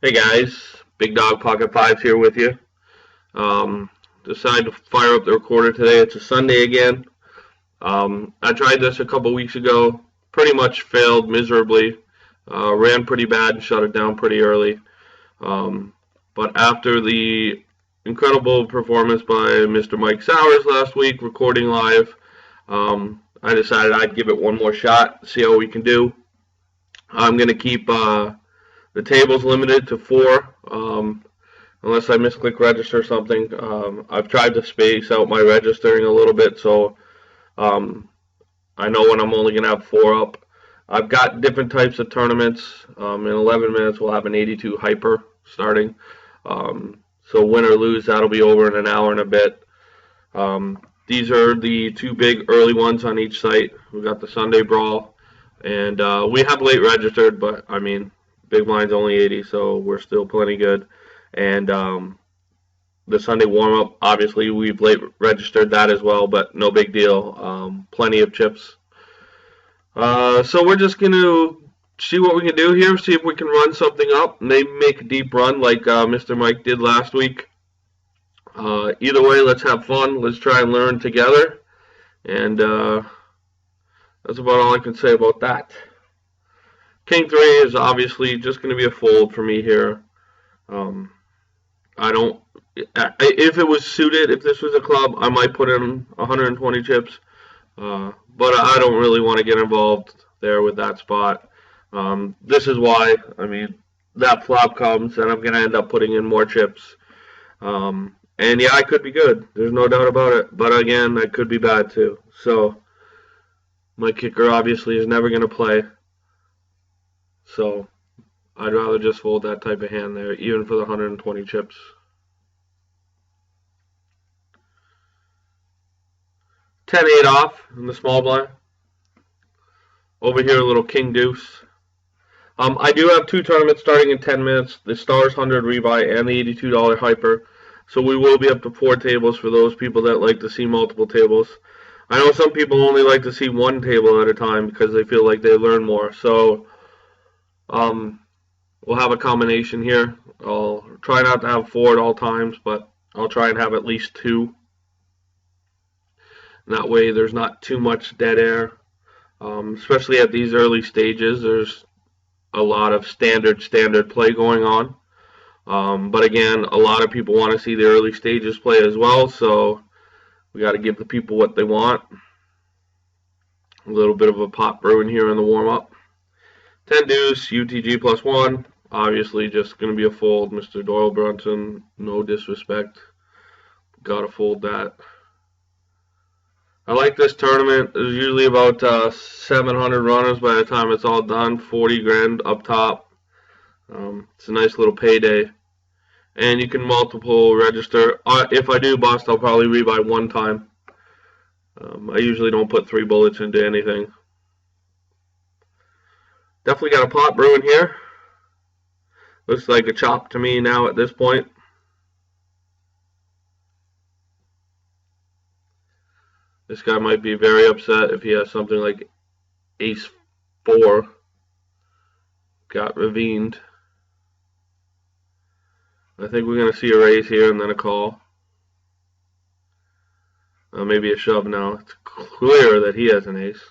Hey guys, Big Dog Pocket Fives here with you. Decided to fire up the recorder today. It's a Sunday again. I tried this a couple weeks ago. Pretty much failed miserably. Ran pretty bad and shut it down pretty early. Um, but after the incredible performance by Mr. Mike Sowers last week, recording live, I decided I'd give it one more shot, see how we can do. I'm going to keep the table's limited to four, unless I misclick register something. I've tried to space out my registering a little bit, so um, I know when I'm only going to have four up. I've got different types of tournaments. In 11 minutes, we'll have an 82 hyper starting. So win or lose, that'll be over in an hour and a bit. These are the two big early ones on each site. We've got the Sunday Brawl, and we have late registered, but I mean, big blind's only 80, so we're still plenty good. And the Sunday warm up, obviously, we've late registered that as well, but no big deal. Plenty of chips. So we're just going to see what we can do here, see if we can run something up, maybe make a deep run like Mr. Mike did last week. Either way, let's have fun. Let's try and learn together. And that's about all I can say about that. King 3 is obviously just going to be a fold for me here. I don't. If it was suited, if this was a club, I might put in 120 chips. But I don't really want to get involved there with that spot. This is why, I mean, that flop comes and I'm going to end up putting in more chips. And yeah, I could be good. There's no doubt about it. But again, I could be bad too. So my kicker obviously is never going to play. So I'd rather just fold that type of hand there, even for the 120 chips. 10-8 off in the small blind. Over here, a little king deuce. I do have two tournaments starting in 10 minutes, the Stars 100 rebuy and the $82 hyper. So we will be up to four tables for those people that like to see multiple tables. I know some people only like to see one table at a time because they feel like they learn more. So we'll have a combination here. I'll try not to have four at all times, but I'll try and have at least two. And that way there's not too much dead air. Especially at these early stages, there's a lot of standard play going on. But again, a lot of people want to see the early stages play as well, so we got to give the people what they want. A little bit of a pot brewing here in the warm-up. 10 deuce, UTG plus 1. Obviously just going to be a fold. Mr. Doyle Brunson, no disrespect. Got to fold that. I like this tournament. There's usually about 700 runners by the time it's all done. 40 grand up top. It's a nice little payday. And you can multiple register. If I do bust, I'll probably rebuy one time. I usually don't put 3 bullets into anything. Definitely got a pot brewing here. Looks like a chop to me now at this point. This guy might be very upset if he has something like ace 4. Got ravined. I think we're going to see a raise here and then a call. Maybe a shove now. It's clear that he has an ace.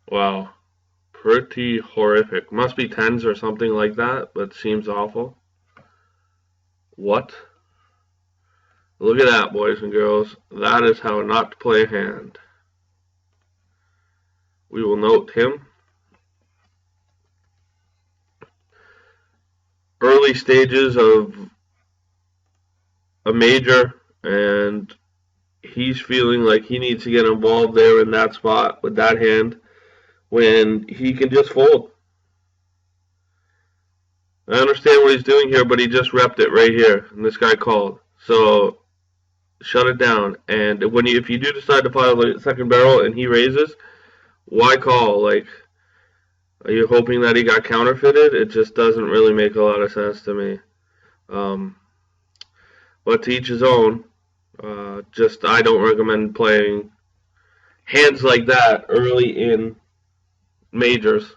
Wow. Pretty horrific. Must be 10s or something like that, but seems awful. What? Look at that, boys and girls. That is how not to play a hand. We will note him. Early stages of a major, and he's feeling like he needs to get involved there in that spot with that hand when he can just fold. I understand what he's doing here, but he just repped it right here, and this guy called. So shut it down. And if you do decide to file the second barrel and he raises, why call? Like, are you hoping that he got counterfeited? It just doesn't really make a lot of sense to me. But to each his own. I don't recommend playing hands like that early in majors.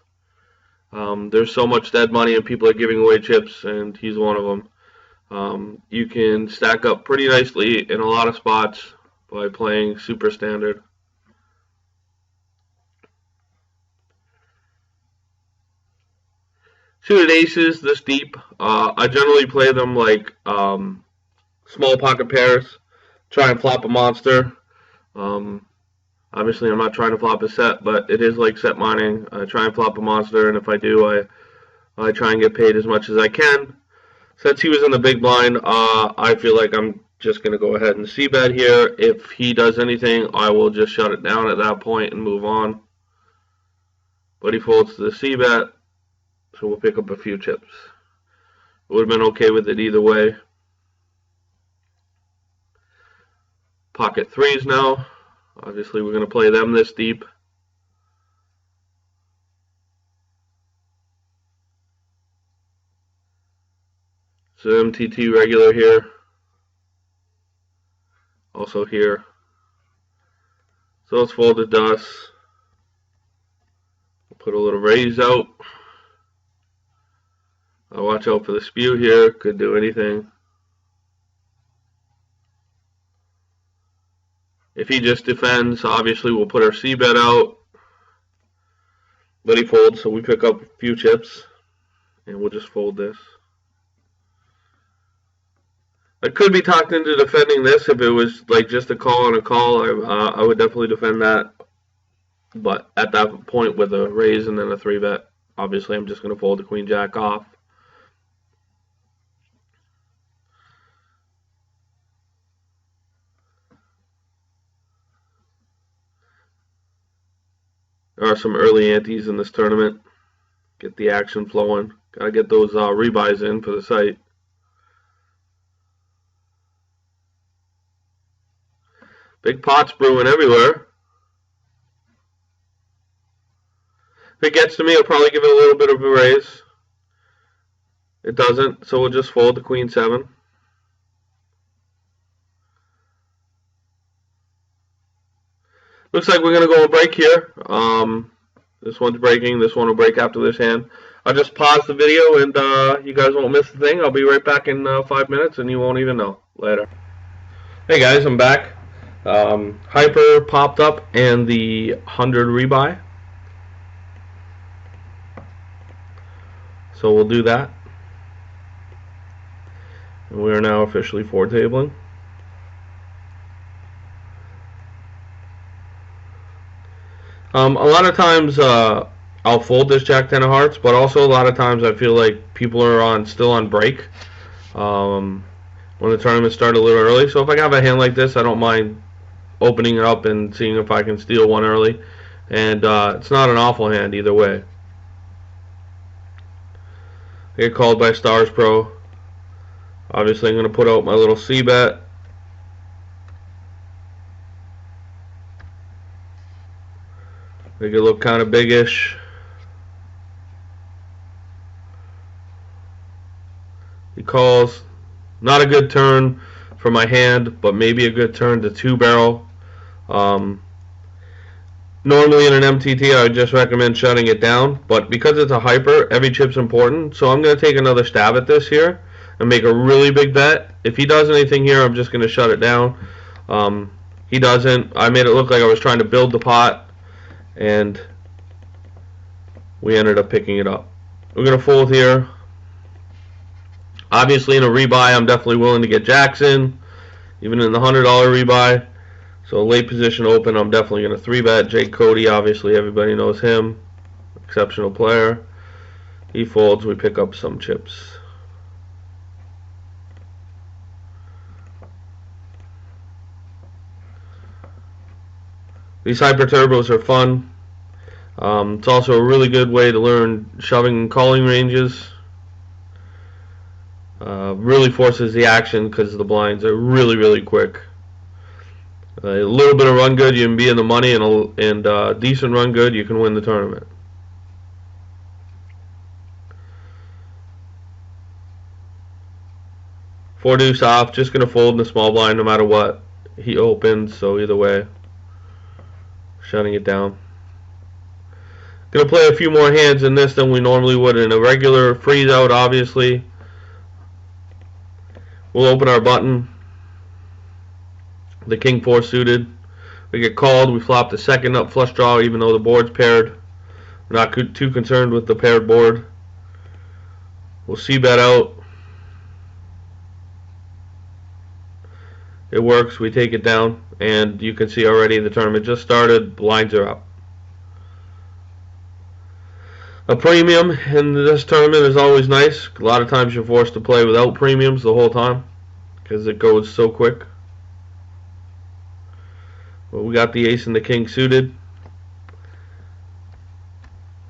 There's so much dead money and people are giving away chips, and he's one of them. You can stack up pretty nicely in a lot of spots by playing super standard. Suited aces this deep. I generally play them like small pocket pairs. Try and flop a monster. Obviously, I'm not trying to flop a set, but it is like set mining. I try and flop a monster, and if I do, I try and get paid as much as I can. Since he was in the big blind, I feel like I'm just going to go ahead and c-bet here. If he does anything, I will just shut it down at that point and move on. But he folds to the c-bet, so we'll pick up a few chips. Would have been okay with it either way. Pocket threes now. Obviously, we're going to play them this deep. So MTT regular here. Also here. So let's fold the dust. We'll put a little raise out. I'll watch out for the spew here. Could do anything. If he just defends, obviously we'll put our c-bet out. But he folds, so we pick up a few chips. And we'll just fold this. I could be talked into defending this if it was like just a call on a call. I would definitely defend that. But at that point with a raise and then a 3-bet, obviously I'm just going to fold the queen jack off. There are some early antes in this tournament. Get the action flowing. Gotta get those rebuys in for the site. Big pots brewing everywhere. If it gets to me, I'll probably give it a little bit of a raise. It doesn't, so we'll just fold the queen 7. Looks like we're going to go on break here. This one's breaking. This one will break after this hand. I'll just pause the video and you guys won't miss the thing. I'll be right back in 5 minutes and you won't even know. Later. Hey guys, I'm back. Hyper popped up and the 100 rebuy. So we'll do that. And we are now officially forward tabling. A lot of times I'll fold this Jack 10 of hearts, but also a lot of times I feel like people are still on break when the tournament started a little early. So if I have a hand like this, I don't mind opening it up and seeing if I can steal one early. And it's not an awful hand either way. I get called by Stars Pro. Obviously I'm going to put out my little c-bet. Make it look kind of biggish. He calls. Not a good turn for my hand, but maybe a good turn to 2-barrel. Normally in an MTT, I would just recommend shutting it down, but because it's a hyper, every chip's important, so I'm going to take another stab at this here and make a really big bet. If he does anything here, I'm just going to shut it down. He doesn't. I made it look like I was trying to build the pot, and we ended up picking it up. We're going to fold here. Obviously in a rebuy, I'm definitely willing to get Jackson, even in the $100 rebuy. So late position open, I'm definitely going to 3-bet. Jake Cody, obviously everybody knows him. Exceptional player. He folds, we pick up some chips. These hyper turbos are fun. It's also a really good way to learn shoving and calling ranges. Really forces the action because the blinds are really, really quick. A little bit of run good, you can be in the money, and decent run good, you can win the tournament. Four deuce off, just going to fold in the small blind no matter what. He opens, so either way, shutting it down. Gonna play a few more hands in this than we normally would in a regular freeze out, obviously. We'll open our button. The king 4 suited. We get called. We flop the second up flush draw even though the board's paired. We're not too concerned with the paired board. We'll c-bet out. It works. We take it down. And you can see already the tournament just started. Blinds are up. A premium in this tournament is always nice. A lot of times you're forced to play without premiums the whole time because it goes so quick. But we got the ace and the king suited.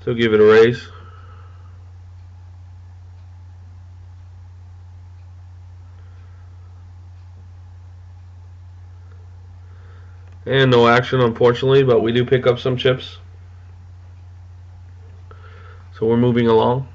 So give it a raise. And no action, unfortunately, but we do pick up some chips. So we're moving along.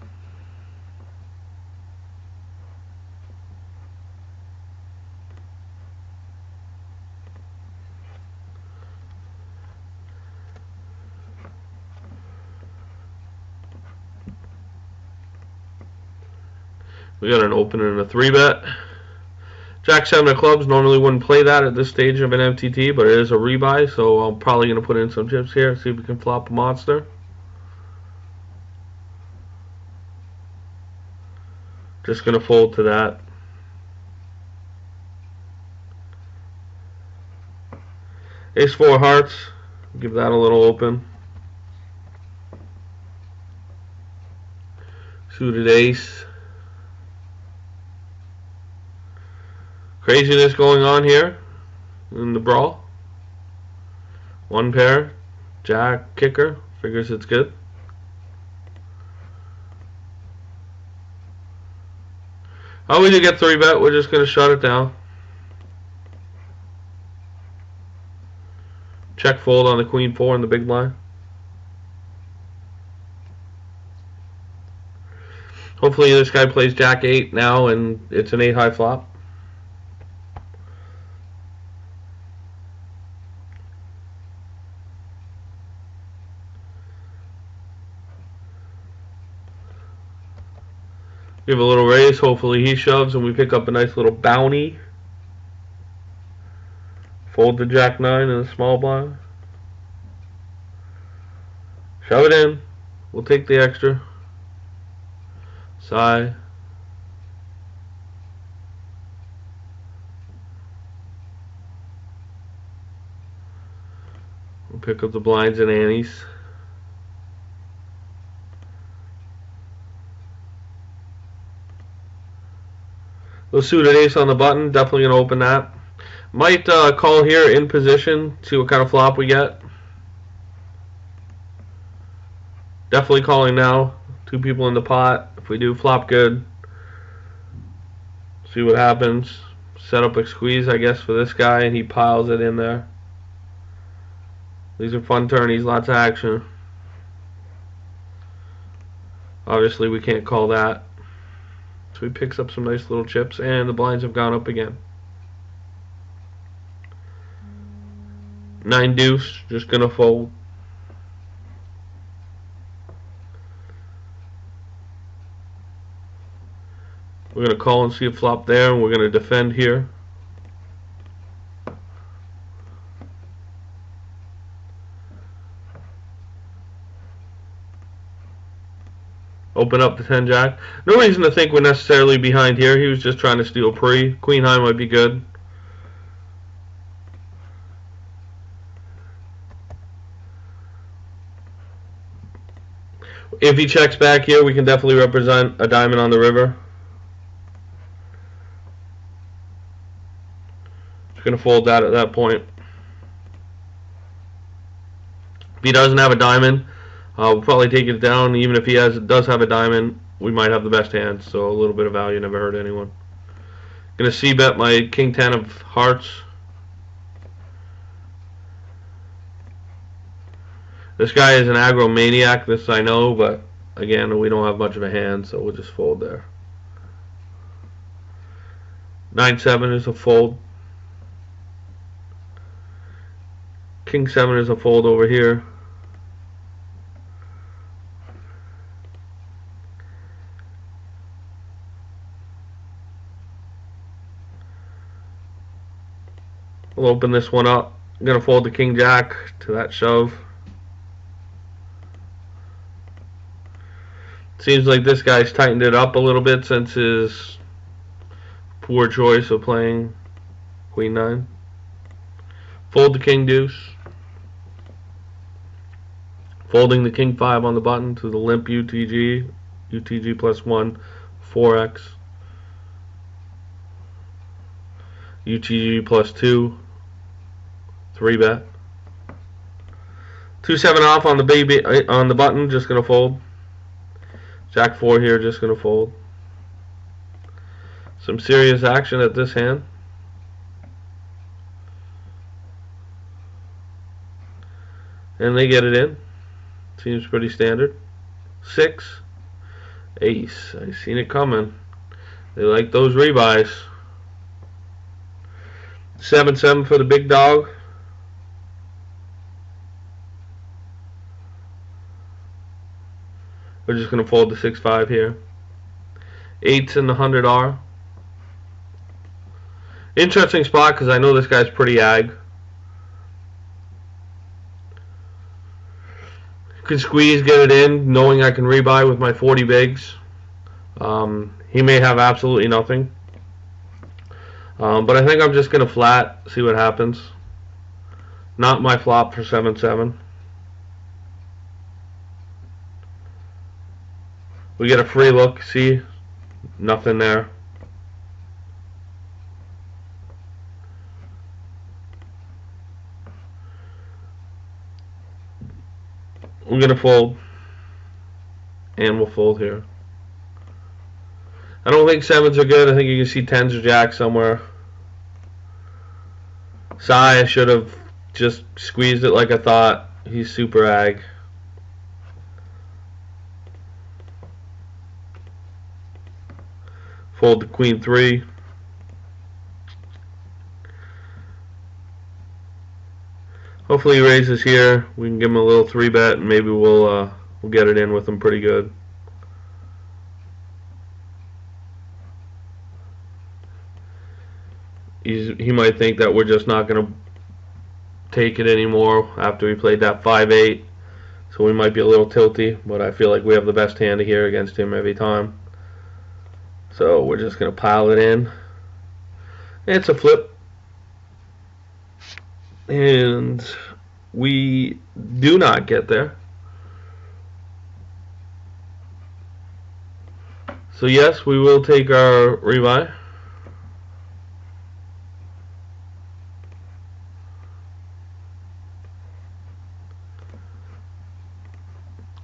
We got an open and a 3-bet. Jack 7 of clubs, normally wouldn't play that at this stage of an MTT, but it is a rebuy, so I'm probably going to put in some chips here, see if we can flop a monster. Just going to fold to that. Ace 4 hearts, give that a little open. Suited ace. Craziness going on here in the brawl. One pair, jack, kicker, figures it's good. Oh, we did get 3-bet, we're just going to shut it down. Check fold on the queen 4 in the big blind. Hopefully this guy plays jack 8 now and it's an 8 high flop. Give a little raise, hopefully he shoves and we pick up a nice little bounty. Fold the jack 9 in the small blind. Shove it in. We'll take the extra. Sigh. We'll pick up the blinds and antes. The suited ace on the button, definitely going to open that. Might call here in position, see what kind of flop we get. Definitely calling now. 2 people in the pot. If we do flop good, see what happens. Set up a squeeze, I guess, for this guy, and he piles it in there. These are fun tourneys, lots of action. Obviously, we can't call that. So he picks up some nice little chips, and the blinds have gone up again. 9 deuce, just gonna fold. We're gonna call and see a flop there, and we're gonna defend here. Open up the 10 jack. No reason to think we're necessarily behind here. He was just trying to steal pre. Queen high might be good. If he checks back here, we can definitely represent a diamond on the river. Just going to fold that at that point. If he doesn't have a diamond, we'll probably take it down. Even if he does have a diamond, we might have the best hand. So a little bit of value never hurt anyone. Going to c-bet my king 10 of hearts. This guy is an aggro maniac, this I know, but again, we don't have much of a hand, so we'll just fold there. 9-7 is a fold. King 7 is a fold over here. We'll open this one up. I'm going to fold the king jack to that shove. Seems like this guy's tightened it up a little bit since his poor choice of playing queen 9. Fold the king deuce. Folding the king 5 on the button to the limp UTG. UTG plus 1, 4x. UTG plus 2, 3 bet. 2-7 off on the baby on the button, just gonna fold. Jack 4 here, just gonna fold. Some serious action at this hand. And they get it in. Seems pretty standard. 6, ace. I seen it coming. They like those rebuys. 7-7 for the big dog. We're just going to fold the 6-5 here. 8s in the 100R. Interesting spot because I know this guy's pretty ag. Could squeeze, get it in, knowing I can rebuy with my 40 bigs. He may have absolutely nothing. But I think I'm just going to flat, see what happens. Not my flop for 7-7. We get a free look, see? Nothing there. We're going to fold. And we'll fold here. I don't think 7s are good. I think you can see 10s or jacks somewhere. Sai, I should have just squeezed it like I thought. He's super ag. Fold the queen 3. Hopefully he raises here. We can give him a little 3 bet and maybe we'll get it in with him pretty good. He might think that we're just not going to take it anymore after we played that 5-8. So we might be a little tilty, but I feel like we have the best hand here against him every time. So we're just going to pile it in. It's a flip. And we do not get there. So yes, we will take our rebuy.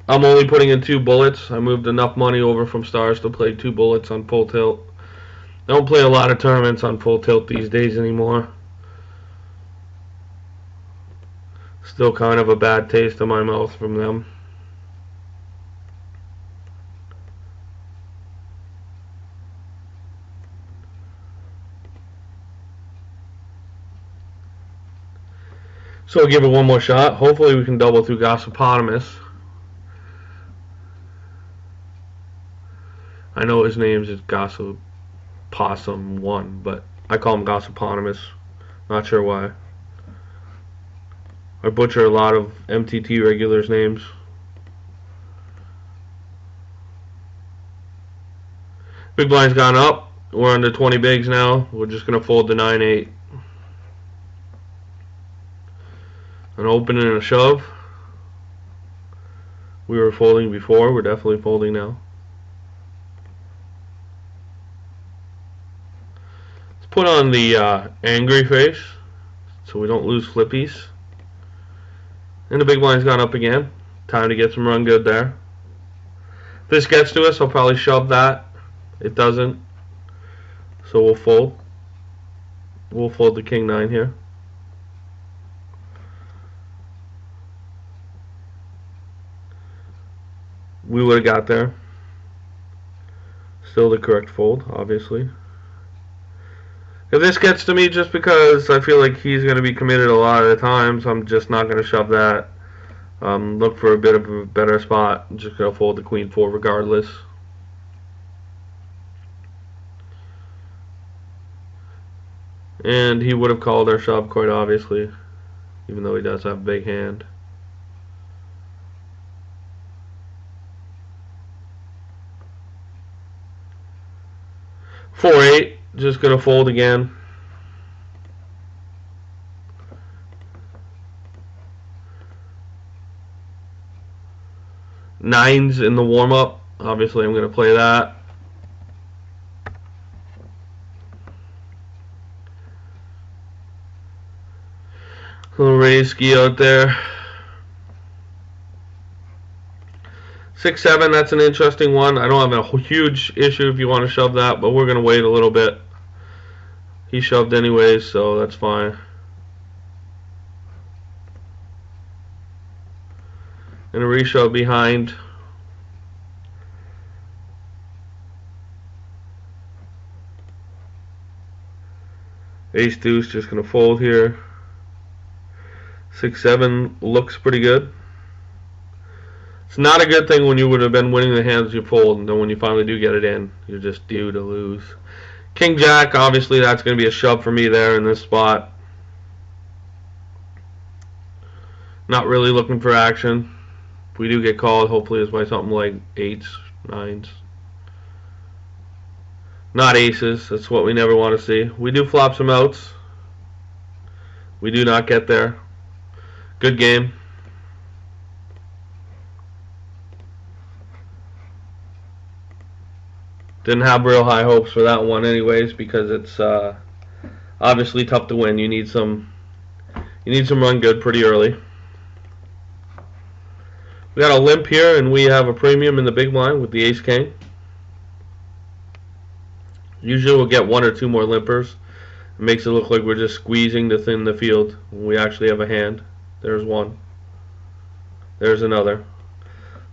I'm only putting in 2 bullets. I moved enough money over from stars to play 2 bullets on full tilt. I don't play a lot of tournaments on full tilt these days anymore. Still kind of a bad taste in my mouth from them. So I'll give it one more shot. Hopefully we can double through Gossopotamus. I know his name is Gossip Possum 1, but I call him Gossopotamus. Not sure why. I butcher a lot of MTT regulars' names. Big blind's gone up. We're under 20 bigs now. We're just going to fold the 9-8. An open and a shove. We were folding before. We're definitely folding now. Put on the angry face so we don't lose flippies. And the big blind's gone up again. Time to get some run good there. If this gets to us, I'll probably shove that. It doesn't. So we'll fold. We'll fold the king 9 here. We would have got there. Still the correct fold, obviously. If this gets to me just because I feel like he's going to be committed a lot of the times, I'm just not going to shove that. Look for a bit of a better spot. I'm just going to fold the queen 4 regardless. And he would have called our shove quite obviously, even though he does have a big hand. Four eight, just gonna fold again. Nines in the warm-up. Obviously, I'm gonna play that. A little raise ski out there. 6-7, that's an interesting one. I don't have a huge issue if you want to shove that, but we're going to wait a little bit. He shoved anyways, so that's fine. And a reshove behind. Ace deuce, just going to fold here. 6-7 looks pretty good. It's not a good thing when you would have been winning the hands you fold, and then when you finally do get it in, you're just due to lose. King Jack, obviously that's going to be a shove for me there in this spot. Not really looking for action. If we do get called, hopefully it's by something like 8s, 9s. Not aces, that's what we never want to see. We do flop some outs. We do not get there. Good game. Didn't have real high hopes for that one anyways, because it's obviously tough to win. You need some run good pretty early. We got a limp here, and we have a premium in the big blind with the ace king. Usually we'll get one or two more limpers. It makes it look like we're just squeezing to thin the field when we actually have a hand. There's one. There's another.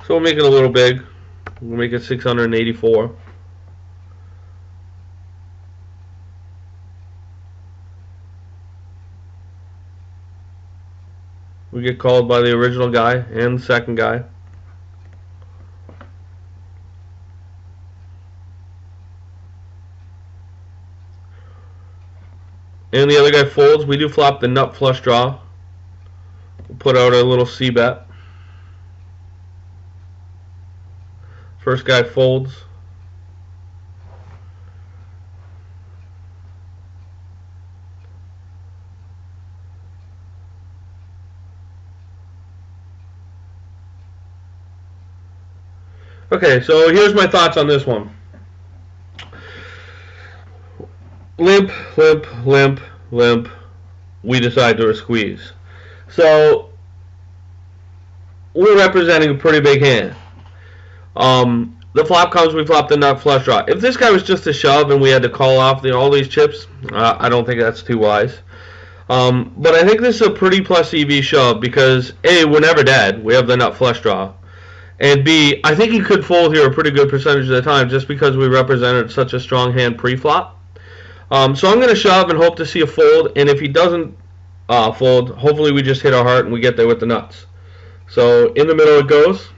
So we'll make it a little big. We'll make it 684. We get called by the original guy and the second guy. And the other guy folds. We do flop the nut flush draw. We'll put out a little C bet. First guy folds. Okay, so here's my thoughts on this one. Limp, limp, limp, limp. We decide to squeeze. So we're representing a pretty big hand. The flop comes, we flop the nut flush draw. If this guy was just a shove and we had to call off all these chips, I don't think that's too wise. But I think this is a pretty plus EV shove because A, we're never dead. We have the nut flush draw. And B, I think he could fold here a pretty good percentage of the time just because we represented such a strong hand pre-flop. So I'm going to shove and hope to see a fold. And if he doesn't fold, hopefully we just hit our heart and we get there with the nuts. So in the middle it goes.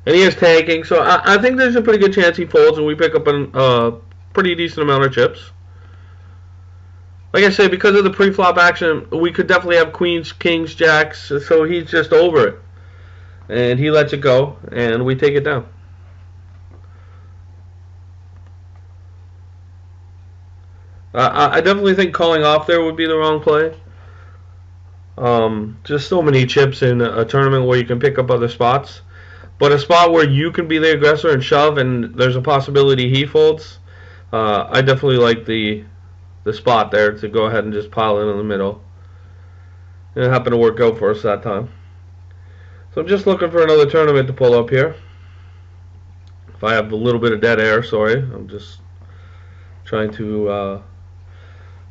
And he is tanking. So I think there's a pretty good chance he folds and we pick up a pretty decent amount of chips. Like I say, because of the pre-flop action, we could definitely have queens, kings, jacks, so he's just over it. And he lets it go, and we take it down. I definitely think calling off there would be the wrong play. Just so many chips in a tournament where you can pick up other spots. But a spot where you can be the aggressor and shove, and there's a possibility he folds, I definitely like the spot there to go ahead and just pile in the middle. And it happened to work out for us that time. So I'm just looking for another tournament to pull up here. If I have a little bit of dead air, sorry. I'm just trying to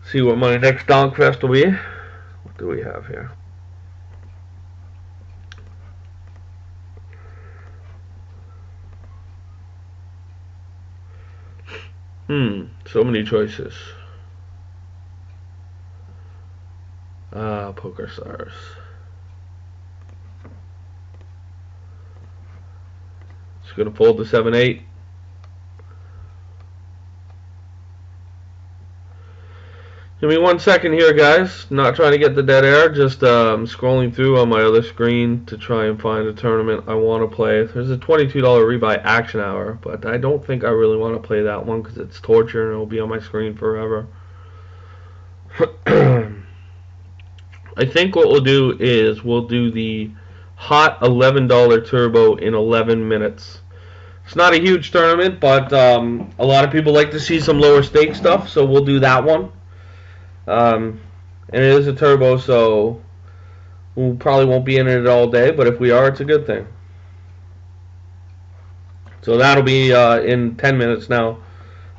see what my next donk fest will be. What do we have here? So many choices. Poker Stars. Just gonna fold the 7-8. Give me 1 second here, guys. Not trying to get the dead air, just scrolling through on my other screen to try and find a tournament I want to play. There's a $22 rebuy action hour, but I don't think I really want to play that one because it's torture and it'll be on my screen forever. I think what we'll do is we'll do the hot $11 turbo in 11 minutes. It's not a huge tournament, but a lot of people like to see some lower stake stuff, so we'll do that one. And it is a turbo, so we probably won't be in it all day, but if we are, it's a good thing. So that'll be in 10 minutes now.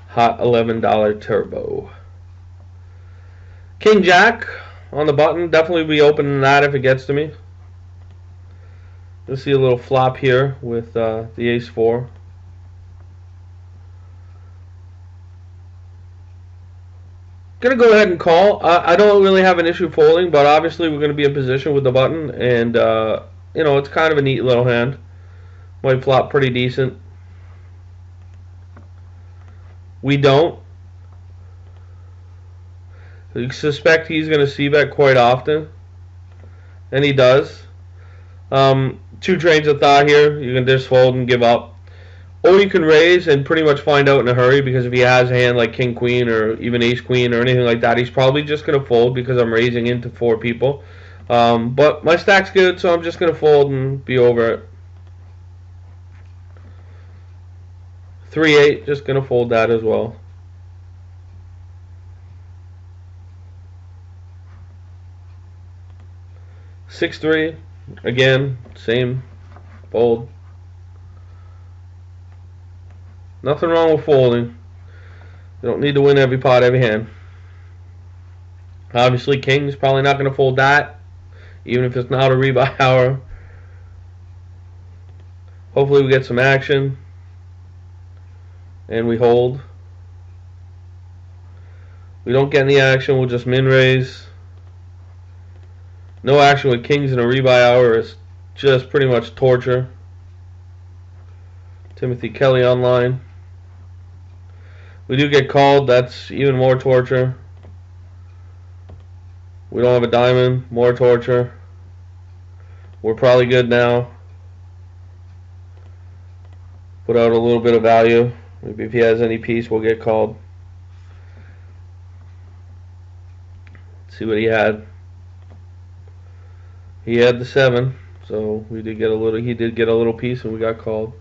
Hot $11 turbo. King Jack on the button. Definitely be opening that if it gets to me. You'll see a little flop here with the ace 4. Gonna go ahead and call. I don't really have an issue folding, but obviously we're gonna be in position with the button, and you know, it's kind of a neat little hand. Might flop pretty decent. We don't. I suspect he's gonna c-bet quite often, and he does. Two trains of thought here. You can just fold and give up. Or you can raise and pretty much find out in a hurry, because if he has a hand like King Queen or even Ace Queen or anything like that, he's probably just going to fold because I'm raising into 4 people. But my stack's good, so I'm just going to fold and be over it. 3-8, just going to fold that as well. 6-3, again, same, fold. Nothing wrong with folding. You don't need to win every pot, every hand. Obviously, King's probably not going to fold that, even if it's not a rebuy hour. Hopefully we get some action. And we hold. We don't get any action, we'll just min raise. No action with Kings in a rebuy hour is just pretty much torture. Timothy Kelly online. We do get called, that's even more torture. We don't have a diamond, more torture. We're probably good now. Put out a little bit of value. Maybe if he has any piece, we'll get called. Let's see what he had. He had the 7, so we did get a little. He did get a little piece, and we got called.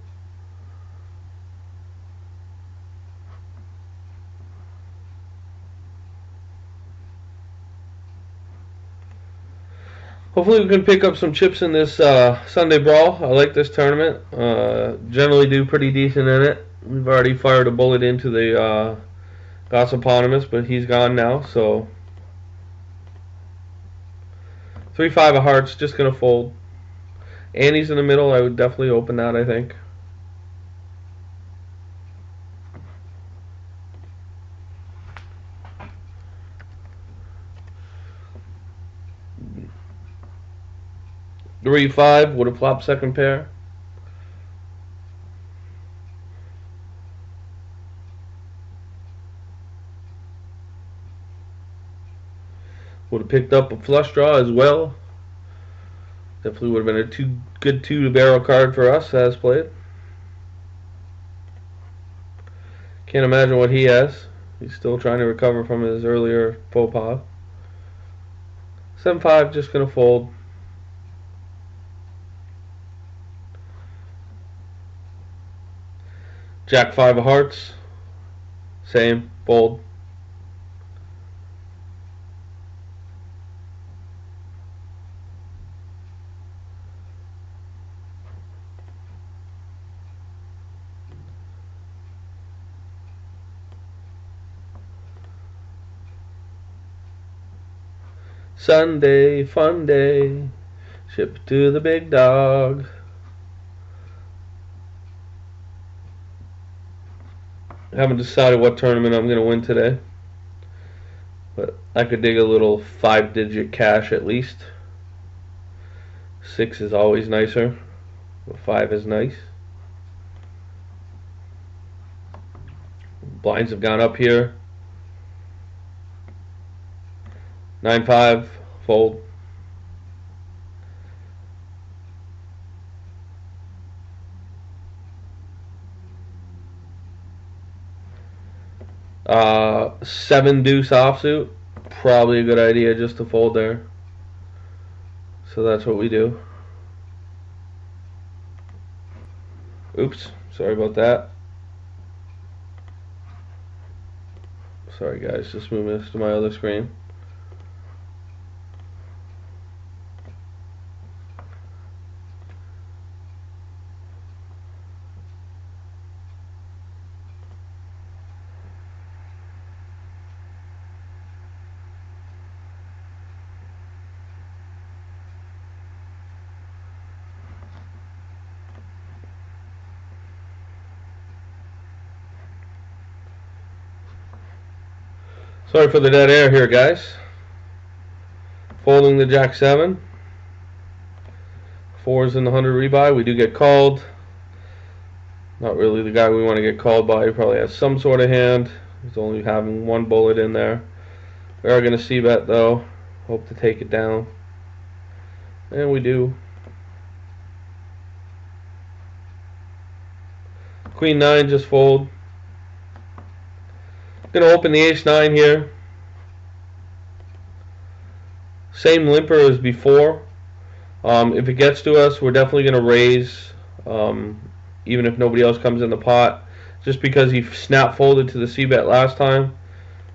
Hopefully we can pick up some chips in this Sunday brawl. I like this tournament. Generally do pretty decent in it. We've already fired a bullet into the Gossiponymous, but he's gone now. So 3-5 of hearts, just gonna fold. Annie's in the middle. I would definitely open that, I think. 3-5 would have flopped second pair. Would have picked up a flush draw as well. Definitely would have been a good two-barrel card for us as played. Can't imagine what he has. He's still trying to recover from his earlier faux pas. 7-5, just gonna fold. Jack 5 of hearts, same, fold. Sunday, fun day, ship to the big dog. I haven't decided what tournament I'm going to win today, but I could dig a little 5-digit cash at least. 6 is always nicer, but 5 is nice. Blinds have gone up here. 9-5, fold. Seven deuce offsuit, probably a good idea just to fold there. So that's what we do. Oops, sorry about that. Sorry guys, just move this to my other screen. Sorry for the dead air here, guys. Folding the Jack 7. 4's in the 100 rebuy. We do get called. Not really the guy we want to get called by. He probably has some sort of hand. He's only having one bullet in there. We are going to c-bet though. Hope to take it down. And we do. Queen 9, just fold. Going to open the ace 9 here. Same limper as before. If it gets to us, we're definitely going to raise, even if nobody else comes in the pot. Just because he snap folded to the c-bet last time.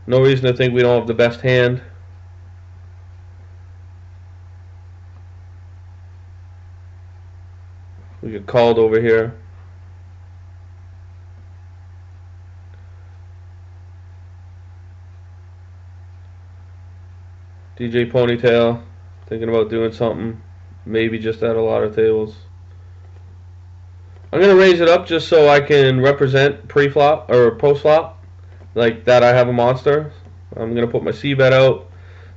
No reason to think we don't have the best hand. We get called over here. DJ Ponytail, thinking about doing something, maybe just at a lot of tables. I'm going to raise it up just so I can represent pre-flop or post-flop, like that I have a monster. I'm going to put my c-bet out.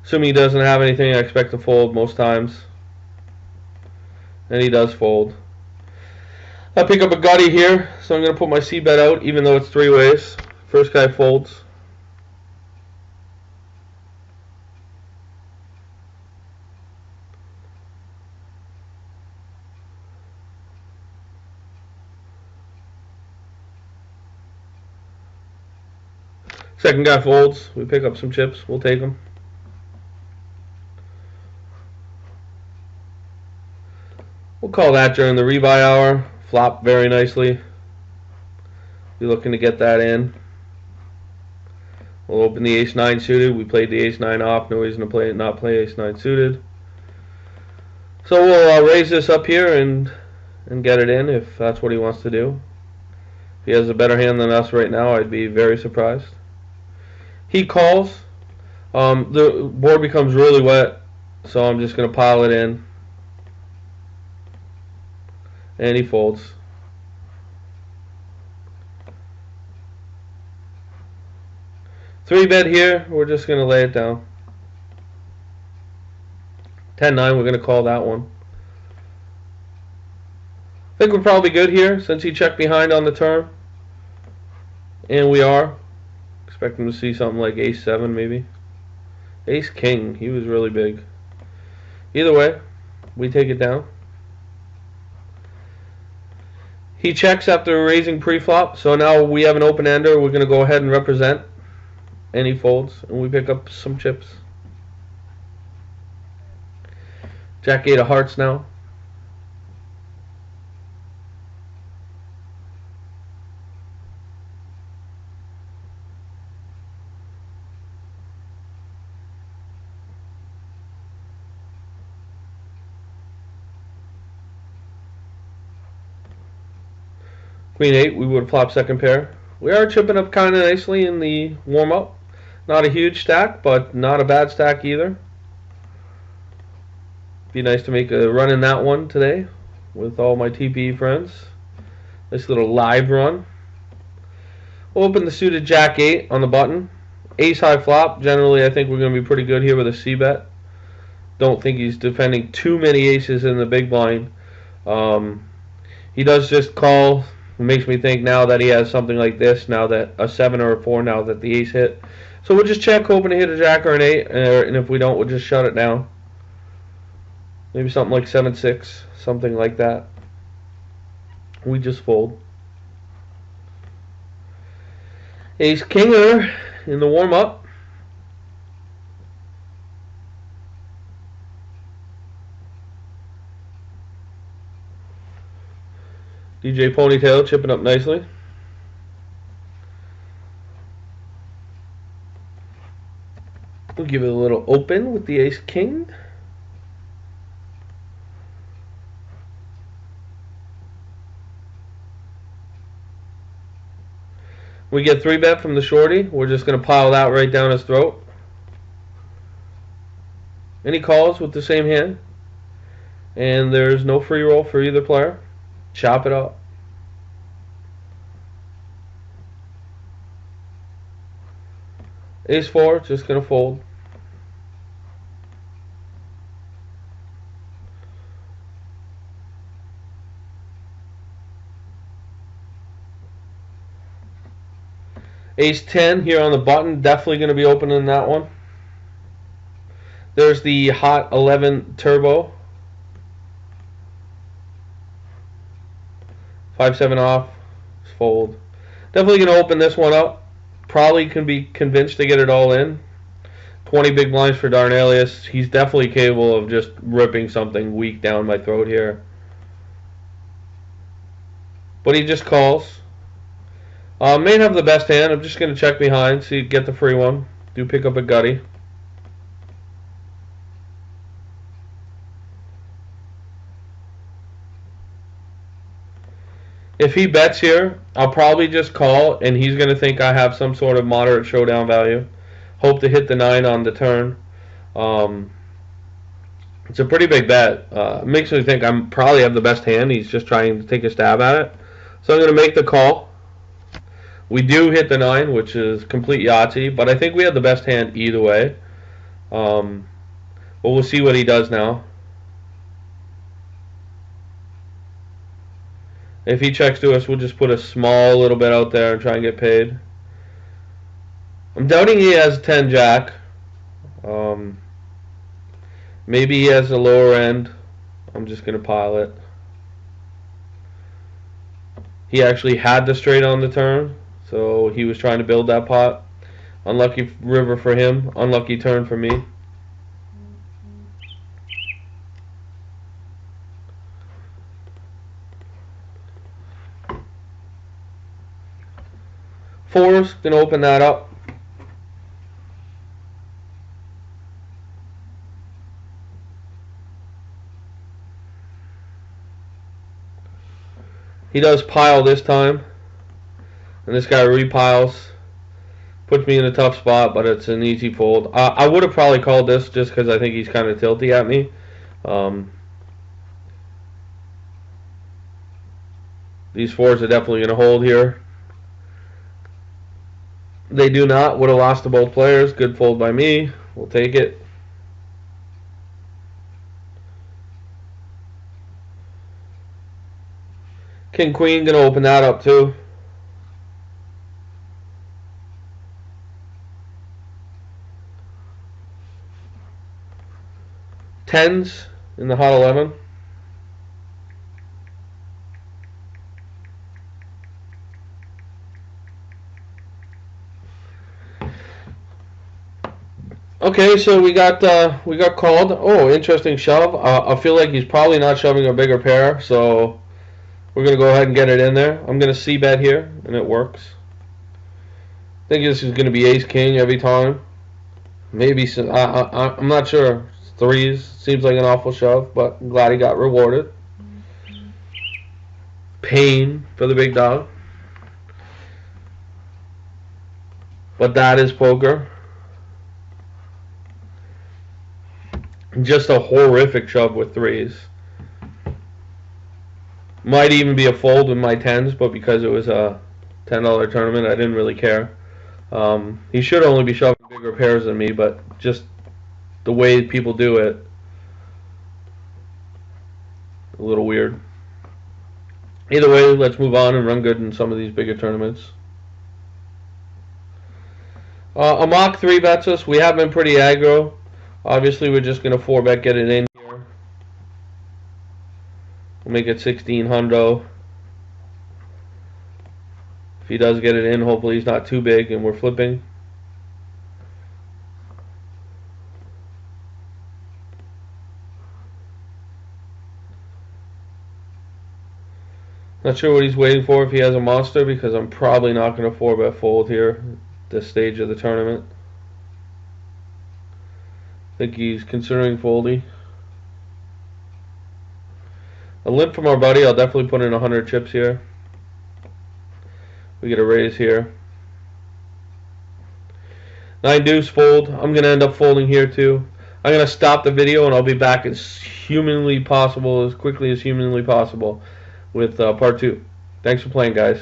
Assuming he doesn't have anything, I expect to fold most times. And he does fold. I pick up a gutty here, so I'm going to put my c-bet out, even though it's three ways. First guy folds. Second guy folds. We pick up some chips. We'll take them. We'll call that during the rebuy hour. Flop very nicely. Be looking to get that in. We'll open the ace 9 suited. We played the ace 9 off. No reason to not play ace 9 suited. So we'll raise this up here and get it in if that's what he wants to do. If he has a better hand than us right now, I'd be very surprised. He calls. The board becomes really wet, so I'm just going to pile it in. And he folds. Three bet here. We're just going to lay it down. 10-9. We're going to call that one. I think we're probably good here since he checked behind on the turn. And we are. Expecting to see something like ace 7 maybe. Ace king. He was really big. Either way, we take it down. He checks after raising pre-flop, so now we have an open ender. We're going to go ahead and represent. And he folds, and we pick up some chips. Jack 8 of hearts now. Queen 8, we would flop second pair. We are chipping up kind of nicely in the warm-up. Not a huge stack, but not a bad stack either. Be nice to make a run in that one today with all my TPE friends. Nice little live run. We'll open the suited Jack 8 on the button. Ace high flop. Generally, I think we're going to be pretty good here with a c-bet. Don't think he's defending too many aces in the big blind. He does just call. It makes me think now that he has something like this, now that a 7 or a 4, now that the ace hit. So we'll just check, hoping to hit a jack or an 8, and if we don't, we'll just shut it down. Maybe something like 7-6, something like that. We just fold. Ace Kinger in the warm-up. DJ Ponytail chipping up nicely. We'll give it a little open with the Ace King. We get 3-bet from the shorty. We're just going to pile that right down his throat. Any calls with the same hand. And there's no free roll for either player. Chop it up. Ace 4, just going to fold. Ace 10 here on the button, definitely going to be opening that one. There's the hot 11 turbo. 5-7 off, fold. Definitely going to open this one up. Probably can be convinced to get it all in. 20 big blinds for Darnalius. He's definitely capable of just ripping something weak down my throat here. But he just calls. May have the best hand. I'm just going to check behind, see, get the free one. Do pick up a gutty. If he bets here, I'll probably just call, and he's going to think I have some sort of moderate showdown value. Hope to hit the 9 on the turn. It's a pretty big bet. Makes me think I probably have the best hand. He's just trying to take a stab at it. So I'm going to make the call. We do hit the 9, which is complete Yahtzee, but I think we have the best hand either way. But we'll see what he does now. If he checks to us, we'll just put a small little bit out there and try and get paid. I'm doubting he has 10 jack. Maybe he has a lower end. I'm just going to pile it. He actually had the straight on the turn, so he was trying to build that pot. Unlucky river for him. Unlucky turn for me. Fours, gonna open that up. He does pile this time, and this guy repiles. Puts me in a tough spot, but it's an easy fold. I would have probably called this just because I think he's kind of tilty at me. These fours are definitely going to hold here. They do not. Would have lost to both players. Good fold by me. We'll take it. King Queen going to open that up too. Tens in the hot 11. Okay, so we got called. Oh, interesting shove. I feel like he's probably not shoving a bigger pair, so we're gonna go ahead and get it in there. I'm gonna c-bet here, and it works. I think this is gonna be Ace King every time. Maybe some, I'm not sure. Threes seems like an awful shove, but I'm glad he got rewarded. Pain for the big dog, but that is poker. Just a horrific shove with threes. Might even be a fold with my tens, but because it was a $10 tournament, I didn't really care. He should only be shoving bigger pairs than me, but just the way people do it, a little weird. Either way, let's move on and run good in some of these bigger tournaments. A mock 3-bets us. We have been pretty aggro. Obviously, we're just going to 4-bet, get it in here. We'll make it 16 hundo. If he does get it in, hopefully he's not too big and we're flipping. Not sure what he's waiting for if he has a monster, because I'm probably not going to 4-bet fold here at this stage of the tournament. I think he's considering folding. A limp from our buddy. I'll definitely put in 100 chips here. We get a raise here. 9 deuce fold. I'm going to end up folding here too. I'm going to stop the video and I'll be back as humanly possible, as quickly as humanly possible, with part 2. Thanks for playing, guys.